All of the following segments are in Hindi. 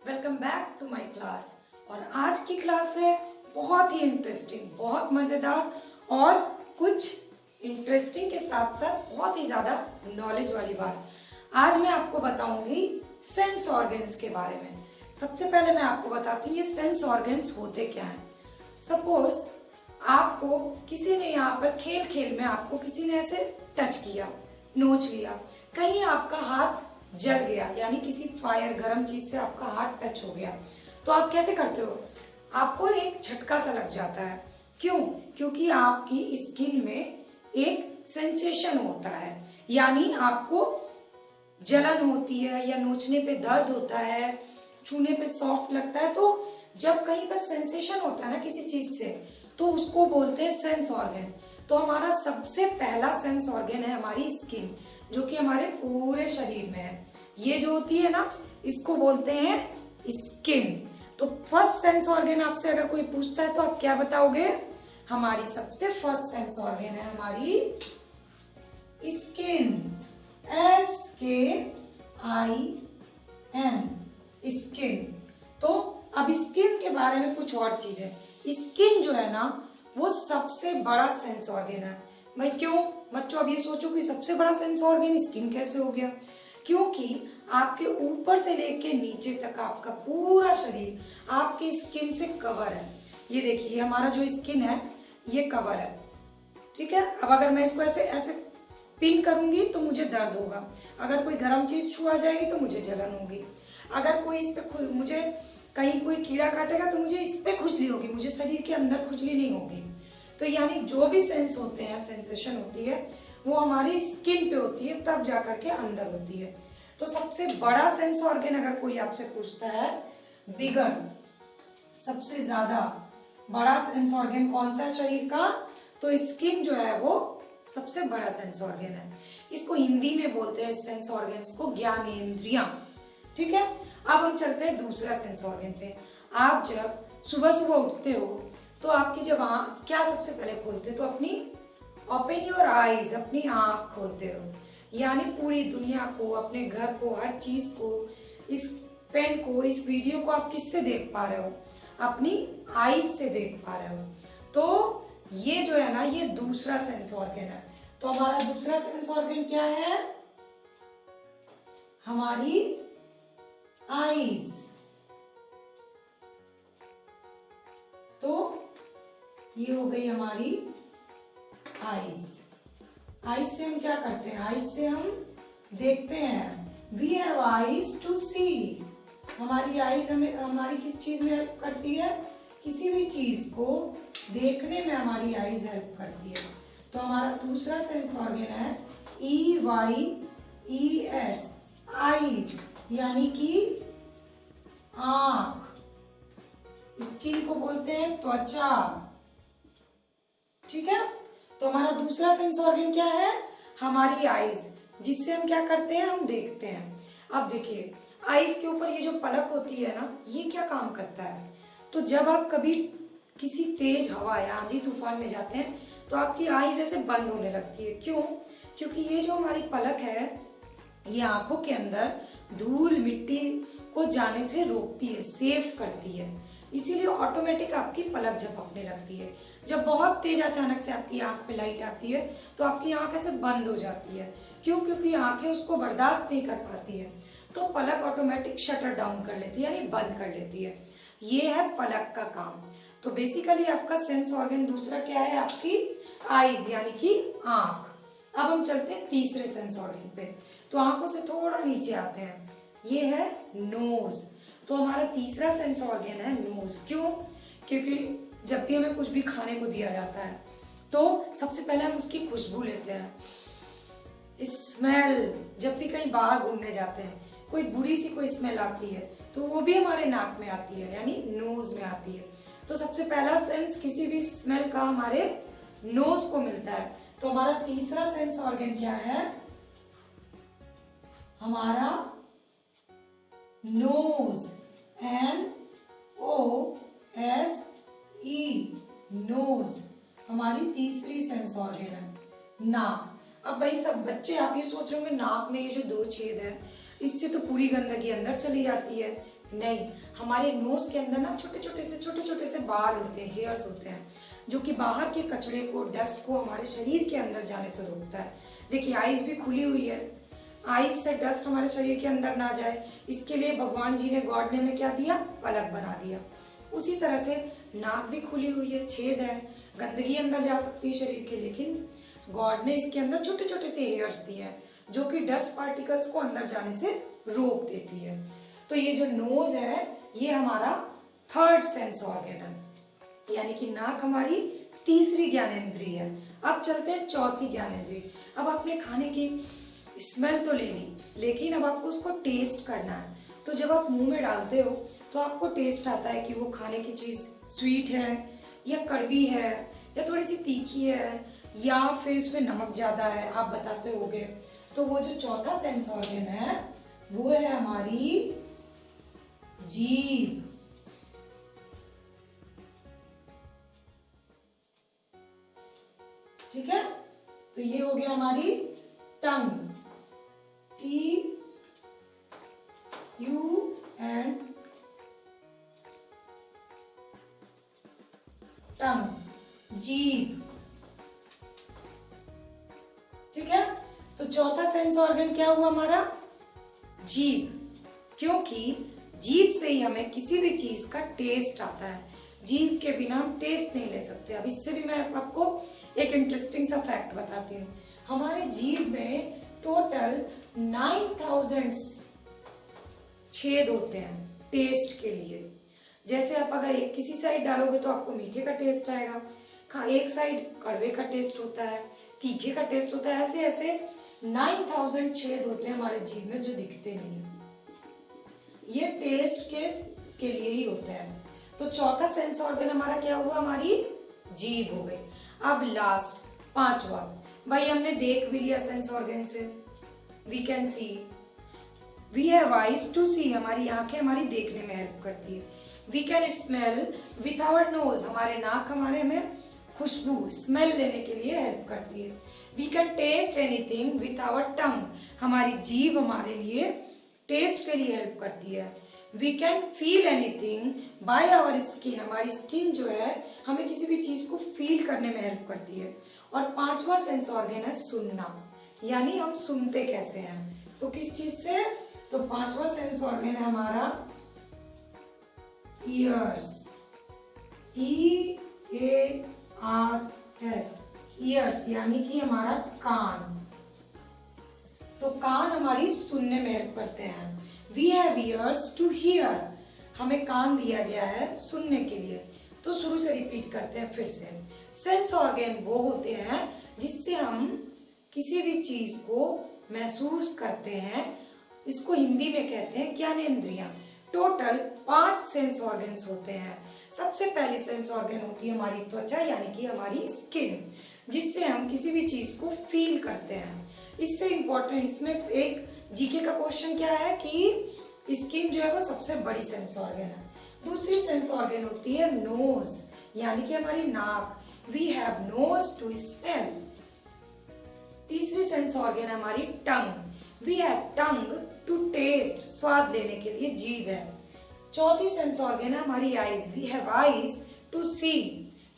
Welcome back to my class. और आज की क्लास है बहुत ही इंटरेस्टिंग, बहुत मज़ेदार और कुछ इंटरेस्टिंग के साथ साथ बहुत ही ज़्यादा नॉलेज वाली बात। आज मैं आपको बताऊंगी सेंस ऑर्गन्स के बारे में। सबसे पहले मैं आपको बताती हूँ ये सेंस ऑर्गन्स होते क्या हैं। सपोज आपको किसी ने यहाँ पर खेल खेल में आपको किसी ने ऐसे टच किया, नोच लिया, कहीं आपका हाथ जल गया, यानी किसी फायर गर्म चीज से आपका हाथ टच हो गया, तो आप कैसे करते हो? आपको एक झटका सा लग जाता है। क्यों? क्योंकि आपकी स्किन में एक सेंसेशन होता है, यानी आपको जलन होती है या नोचने पे दर्द होता है, छूने पे सॉफ्ट लगता है। तो जब कहीं पर सेंसेशन होता है ना किसी चीज से, तो उसको बोलते हैं सेंस ऑर्गन। तो हमारा सबसे पहला सेंस ऑर्गन है हमारी स्किन, जो कि हमारे पूरे शरीर में है। ये जो होती है ना, इसको बोलते हैं स्किन। तो फर्स्ट सेंस ऑर्गन आपसे अगर कोई पूछता है तो आप क्या बताओगे? हमारी सबसे फर्स्ट सेंस ऑर्गन है हमारी स्किन। SKIN, skin. तो अब स्किन के बारे में कुछ और चीजें। स्किन जो है ना, वो सबसे बड़ा सेंस ऑर्गन है। भाई क्यों बच्चों? अब ये सोचो कि सबसे बड़ा सेंस ऑर्गन स्किन कैसे हो गया? क्योंकि आपके ऊपर से लेके नीचे तक आपका पूरा शरीर आपके स्किन से कवर है। ये देखिए, हमारा जो स्किन है ये कवर है, ठीक है। अब अगर मैं इसको ऐसे ऐसे पिन करूंगी तो मुझे दर्द होगा, अगर कोई गर्म चीज छुआ जाएगी तो मुझे जलन होगी, अगर कोई इस पे मुझे कहीं कोई कीड़ा काटेगा तो मुझे इस पे खुजली होगी, मुझे शरीर के अंदर खुजली नहीं होगी। तो यानी जो भी सेंस होते हैं, सेंसेशन होती है, वो हमारी स्किन पे होती है, तब जाकर के अंदर होती है। तो सबसे बड़ा सेंस ऑर्गन अगर कोई आपसे पूछता है, बिगर, सबसे ज्यादा बड़ा सेंस ऑर्गन कौन सा है शरीर का, तो स्किन जो है वो सबसे बड़ा सेंस ऑर्गन है। इसको हिंदी में बोलते हैं इस सेंस ऑर्गन्स को ज्ञानेंद्रियां, ठीक है। अब हम चलते हैं दूसरा सेंस ऑर्गन पे। आप जब सुबह सुबह उठते हो तो आपकी जब आँख क्या सबसे पहले खोलते हो? तो अपनी ओपन योर आईज, अपनी आँख खोलते हो, यानी पूरी दुनिया को, अपने घर को, हर चीज को, इस पेन को, इस वीडियो को आप किससे देख पा रहे हो? अपनी आईज से देख पा रहे हो। तो ये जो है ना, ये दूसरा सेंस ऑर्गन है। तो हमारा दूसरा सेंस ऑर्गन क्या है? हमारी आईज। तो ये हो गई हमारी आईज। आईज से हम क्या करते हैं? आईज से हम देखते हैं। We have eyes to see. हमारी आईज हमें हमारी किस चीज में हेल्प करती है? किसी भी चीज को देखने में हमारी आईज हेल्प करती है। तो हमारा दूसरा सेंस ऑर्गन है EYES, आईज, यानी कि आंख। स्किन को बोलते हैं त्वचा, ठीक है। तो हमारा दूसरा सेंस ऑर्गन क्या है? हमारी आईज, जिससे हम क्या करते हैं? हम देखते हैं। अब देखिए, आईज के ऊपर ये जो पलक होती है ना, ये क्या काम करता है? तो जब आप कभी किसी तेज हवा या आंधी तूफान में जाते हैं तो आपकी आईज ऐसे बंद होने लगती है। क्यों? क्योंकि ये जो हमारी पलक है, ये आंखों के अंदर धूल मिट्टी को जाने से रोकती है, सेव करती है, इसीलिए ऑटोमेटिक आपकी पलक झपकने लगती है। जब बहुत तेज अचानक से आपकी आंख पे लाइट आती है तो आपकी आंख ऐसे बंद हो जाती है। क्यों? क्योंकि आंखें उसको बर्दाश्त नहीं कर पाती है, तो पलक ऑटोमेटिक शटर डाउन कर लेती है, यानी बंद कर लेती है। ये है पलक का काम। तो बेसिकली आपका सेंस ऑर्गन दूसरा क्या है? आपकी आईज, यानी कि आंख। अब हम चलते हैं तीसरे सेंस ऑर्गन पे। तो आंखों से थोड़ा नीचे आते हैं, ये है नोज। तो हमारा तीसरा सेंस ऑर्गन है नोज। क्यों? क्योंकि जब भी हमें कुछ भी खाने को दिया जाता है तो सबसे पहले हम उसकी खुशबू लेते हैं, स्मेल। जब भी कहीं बाहर घूमने जाते हैं, कोई बुरी सी कोई स्मेल आती है तो वो भी हमारे नाक में आती है, यानी नोज में आती है। तो सबसे पहला सेंस किसी भी स्मेल का हमारे नोज को मिलता है। तो हमारा तीसरा सेंस ऑर्गन क्या है? हमारा नोज, NOSE, नोज हमारी तीसरी सेंस ऑर्गन है। नाक। अब भाई सब बच्चे आप ये सोच रहे होंगे नाक में ये जो 2 छेद है इससे तो पूरी गंदगी अंदर चली जाती है, नहीं, हमारे नोज के अंदर ना छोटे छोटे से बाल होते हैं, हेयर्स होते हैं, जो कि बाहर के कचरे को, डस्ट को हमारे शरीर के अंदर जाने से रोकता है। देखिए आईज भी खुली हुई है, आईज से डस्ट हमारे शरीर के अंदर ना जाए, इसके लिए भगवान जी ने, गॉड ने हमें क्या दिया, पलक बना दिया। उसी तरह से नाक भी खुली हुई है, छेद है, गंदगी अंदर जा सकती है शरीर के, लेकिन गॉड ने इसके अंदर छोटे छोटे से हेयर्स दिए हैं जो कि डस्ट पार्टिकल्स को अंदर जाने से रोक देती है। तो ये जो नोज है ये हमारा थर्ड सेंस ऑर्गन है, यानी कि नाक हमारी तीसरी ज्ञानेंद्रिय है। अब चलते हैं चौथी ज्ञानेंद्रिय। अब आपने खाने की स्मेल तो ले ली, लेकिन अब आपको उसको टेस्ट करना है। तो जब आप मुंह में डालते हो तो आपको टेस्ट आता है कि वो खाने की चीज स्वीट है या कड़वी है या थोड़ी सी तीखी है या फिर इसमें नमक ज्यादा है, आप बताते होगे। तो वो जो चौथा सेंस ऑर्गन है वो है हमारी जीभ। ठीक है, तो ये हो गया हमारी टंग, TUN, टंग, जीभ। ठीक है, तो चौथा सेंस ऑर्गन क्या हुआ हमारा, जीभ, क्योंकि जीभ से ही हमें किसी भी चीज का टेस्ट आता है। जीभ के बिना हम टेस्ट नहीं ले सकते। अब इससे भी मैं आपको एक इंटरेस्टिंग सा फैक्ट बताती हूँ। हमारे जीभ में टोटल 9000 छेद होते हैं टेस्ट के लिए। जैसे आप अगर एक किसी साइड डालोगे तो आपको मीठे का टेस्ट आएगा, एक साइड कड़वे का टेस्ट होता है, तीखे का टेस्ट होता है, ऐसे ऐसे 9000 छेद होते हैं हमारे जीभ में जो दिखते नहीं है। ये टेस्ट के लिए ही होता है। तो चौथा सेंस ऑर्गन हमारा क्या हुआ, हमारी जीभ हो गई। अब लास्ट पांचवा, भाई हमने देख भी लिया सेंस ऑर्गन से, we can see, we have eyes to see, हमारी आंखें हमारी देखने में हेल्प करती है। We can smell with our nose, हमारे नाक हमारे में खुशबू स्मेल लेने के लिए हेल्प करती है। We can taste anything with our tongue, हमारी जीभ हमारे लिए टेस्ट के लिए हेल्प करती है। We can feel anything by our skin, हमारी स्किन जो है हमें किसी भी चीज को फील करने में हेल्प करती है। और पांचवा सेंस ऑर्गन है सुनना, यानी हम सुनते कैसे हैं, तो किस चीज से, तो पांचवा सेंस ऑर्गन है हमारा ईयर्स, EARS, ईयर्स, यानी कि हमारा कान। तो कान हमारी सुनने में हेल्प करते हैं। We have ears to hear, हमें कान दिया गया है सुनने के लिए। तो शुरू से रिपीट करते हैं फिर से। सेंस ऑर्गन वो होते हैं जिससे हम किसी भी चीज को महसूस करते हैं, इसको हिंदी में कहते हैं ज्ञानेंद्रियां। टोटल 5 सेंस ऑर्गन्स होते हैं। सबसे पहली सेंस ऑर्गन होती है हमारी त्वचा, यानी कि हमारी स्किन, जिससे हम किसी भी चीज को फील करते हैं। इससे इम्पोर्टेंट इसमें एक जीके का क्वेश्चन क्या है कि स्किन जो है वो सबसे बड़ी सेंस ऑर्गन है। दूसरी सेंस ऑर्गन होती है नोज, यानी कि हमारी नाक, we have nose to smell. तीसरी सेंस ऑर्गन है हमारी tongue, we have tongue to taste, स्वाद लेने के लिए जीभ है। चौथी सेंस ऑर्गन है हमारी eyes, we have eyes to see,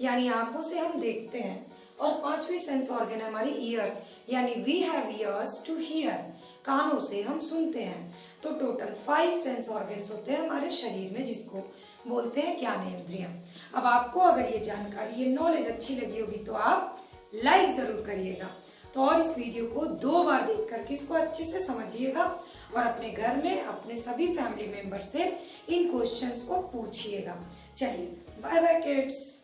यानी आंखों से हम देखते हैं। और पांचवी सेंस ऑर्गन है हमारी ईयर्स, यानी we have ears to hear, कानों से हम सुनते हैं। तो टोटल 5 सेंस ऑर्गन्स होते हैं हमारे शरीर में, जिसको बोलते हैं ज्ञानेंद्रियां। अब आपको अगर ये जानकारी, ये नॉलेज अच्छी लगी होगी तो आप लाइक जरूर करिएगा। तो और इस वीडियो को 2 बार देख करके इसको अच्छे से समझिएगा और अपने घर में अपने सभी फैमिली मेंबर से इन क्वेश्चंस को पूछिएगा। चलिए बाय बाय किड्स।